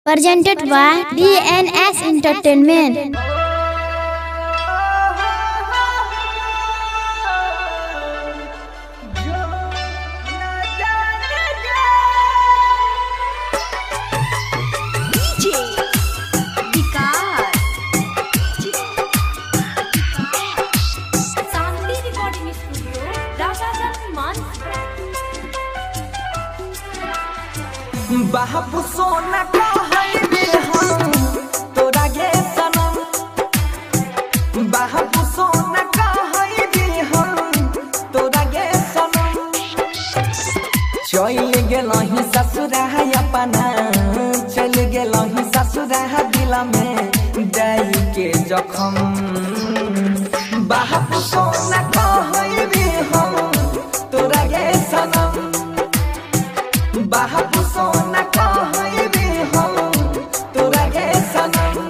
Presented by DNS Entertainment. बाबू सोना कहबे हम तोरा गे सनम, बाबू सोना कहबे हम तोरा गे सनम। चल गेलही ससुरा अपना, चल गेलही ससुरा दिल में दई के जखम। बाबू सोना कहबे हम तोरा गे सनम, बाबू सोना कहबे हम तोरा गे सनम।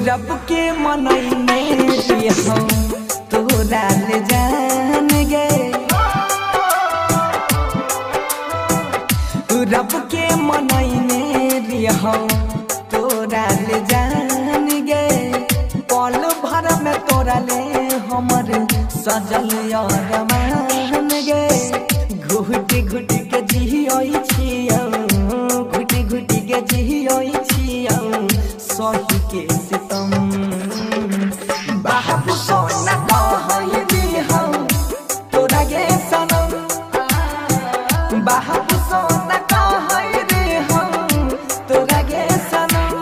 रब के मनई में हम तोरा ले जान गे, रब के मनई में हम तोरा ले जान गे। पल भर में तोरा ले हमर सजल अरमान गे। घुटी घुटी के जियोई छियौ, घुटी घुटी के जियोई छियौ सही के सितम। बाबू सोना कहबे हम तोरा गे सनम, बाबू सोना कहबे हम तोरा गे सनम।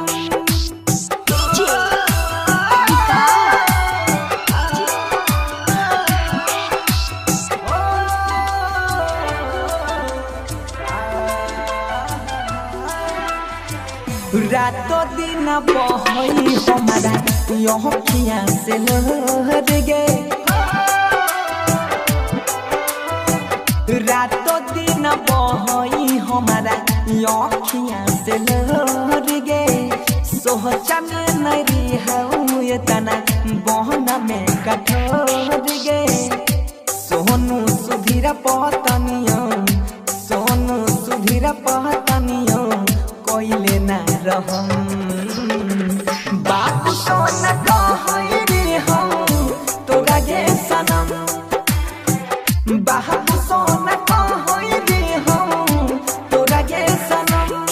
रातों दिन बहई हमारा अखियाँ से लहर गे, रातों दिन बहई हमारा अखियाँ से लहर गे। सोचा में नहीं हूँ इतना बहना में कठोर गे। सोनू सुधीर पतनियो, सोनू सुधीर पतनियो कोइले ना रहम। बाबू सोना कहबे हम तोरा गे सनम, बाबू सोना कहबे हम तोरा गे सनम।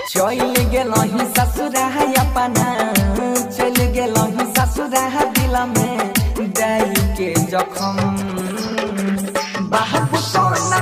चल गेलही ससुरा अपना, चल गेलही ससुरा दिल में दई के जखम। बाबू सोना